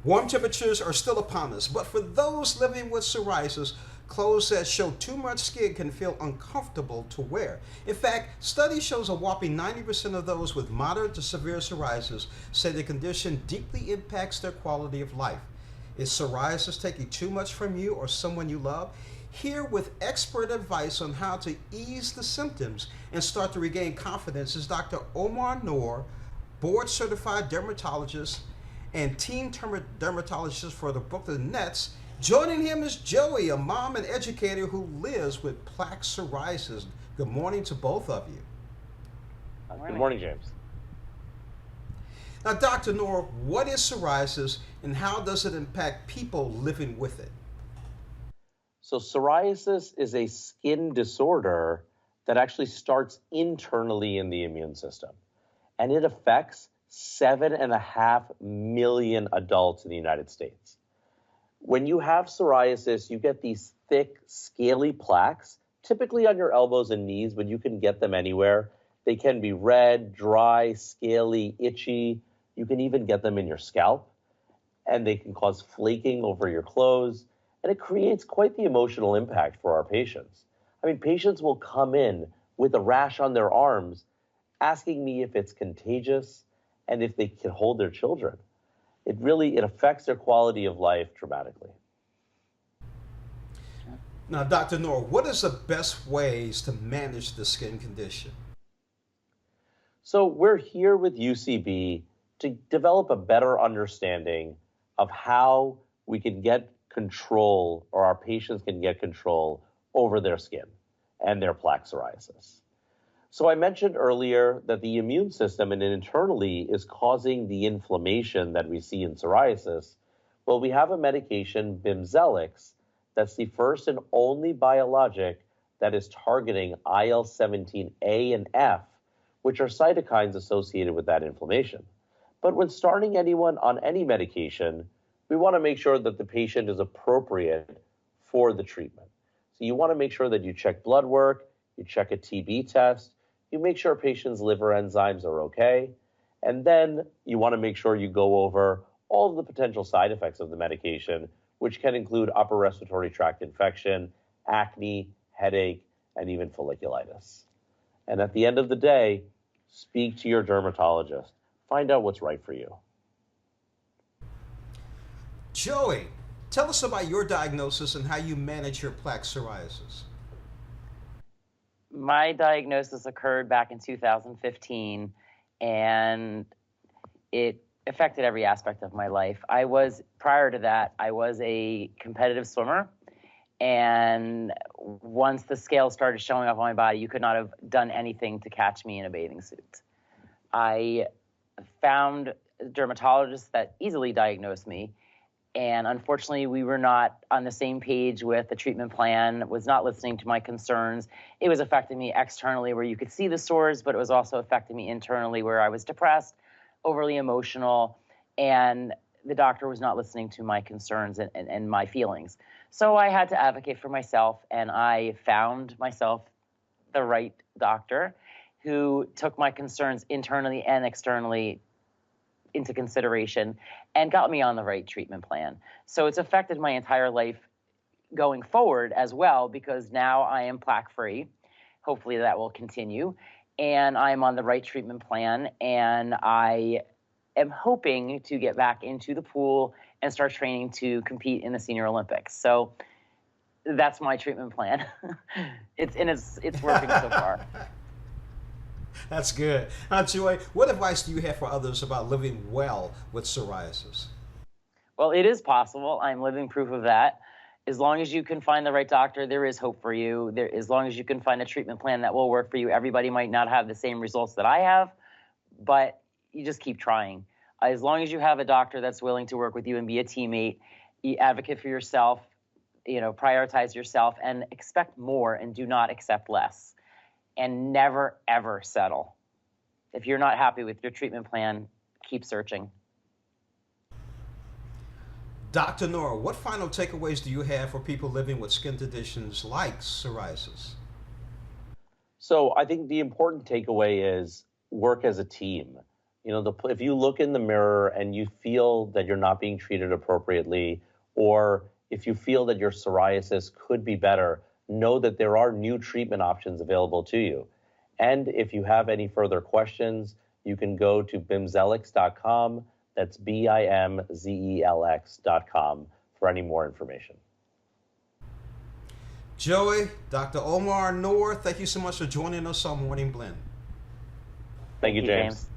Warm temperatures are still upon us, but for those living with psoriasis, clothes that show too much skin can feel uncomfortable to wear. In fact, study shows a whopping 90% of those with moderate to severe psoriasis say the condition deeply impacts their quality of life. Is psoriasis taking too much from you or someone you love? Here with expert advice on how to ease the symptoms and start to regain confidence is Dr. Omar Noor, board certified dermatologist and team dermatologist for the Brooklyn Nets. Joining him is Joey, a mom and educator who lives with plaque psoriasis. Good morning to both of you. Good morning, James. Now, Dr. Noor, what is psoriasis and how does it impact people living with it? So psoriasis is a skin disorder that actually starts internally in the immune system, and it affects 7.5 million adults in the United States. When you have psoriasis, you get these thick, scaly plaques, typically on your elbows and knees, but you can get them anywhere. They can be red, dry, scaly, itchy. You can even get them in your scalp, and they can cause flaking over your clothes, and it creates quite the emotional impact for our patients. I mean, patients will come in with a rash on their arms, asking me if it's contagious, and if they can hold their children. It affects their quality of life dramatically. Now, Dr. Noor, what is the best ways to manage the skin condition? So we're here with UCB to develop a better understanding of how we can get control, or our patients can get control over their skin and their plaque psoriasis. So I mentioned earlier that the immune system and internally is causing the inflammation that we see in psoriasis. Well, we have a medication, Bimzelx, that's the first and only biologic that is targeting IL-17A and F, which are cytokines associated with that inflammation. But when starting anyone on any medication, we want to make sure that the patient is appropriate for the treatment. So you want to make sure that you check blood work, you check a TB test, you make sure a patient's liver enzymes are okay, and then you want to make sure you go over all of the potential side effects of the medication, which can include upper respiratory tract infection, acne, headache, and even folliculitis. And at the end of the day, speak to your dermatologist. Find out what's right for you. Joey, tell us about your diagnosis and how you manage your plaque psoriasis. My diagnosis occurred back in 2015, and it affected every aspect of my life. Prior to that, I was a competitive swimmer, and once the scales started showing up on my body, you could not have done anything to catch me in a bathing suit. I found dermatologists that easily diagnosed me, and unfortunately, we were not on the same page with the treatment plan, was not listening to my concerns. It was affecting me externally where you could see the sores, but it was also affecting me internally where I was depressed, overly emotional, and the doctor was not listening to my concerns and my feelings. So I had to advocate for myself, and I found myself the right doctor who took my concerns internally and externally into consideration and got me on the right treatment plan. So it's affected my entire life going forward as well, because now I am plaque free. Hopefully that will continue. And I'm on the right treatment plan, and I am hoping to get back into the pool and start training to compete in the Senior Olympics. So that's my treatment plan. It's working so far. That's good. Now, Joy, what advice do you have for others about living well with psoriasis? Well, it is possible. I'm living proof of that. As long as you can find the right doctor, there is hope for you. As long as you can find a treatment plan that will work for you, everybody might not have the same results that I have, but you just keep trying. As long as you have a doctor that's willing to work with you and be a teammate, you advocate for yourself, prioritize yourself, and expect more and do not accept less. And never, ever settle. If you're not happy with your treatment plan, keep searching. Dr. Noor, what final takeaways do you have for people living with skin conditions like psoriasis? So I think the important takeaway is work as a team. If you look in the mirror and you feel that you're not being treated appropriately, or if you feel that your psoriasis could be better, know that there are new treatment options available to you. And if you have any further questions, you can go to bimzelx.com. That's BIMZELX.com for any more information. Joey, Dr. Omar Noor, thank you so much for joining us on Morning Blend. Thank you, James.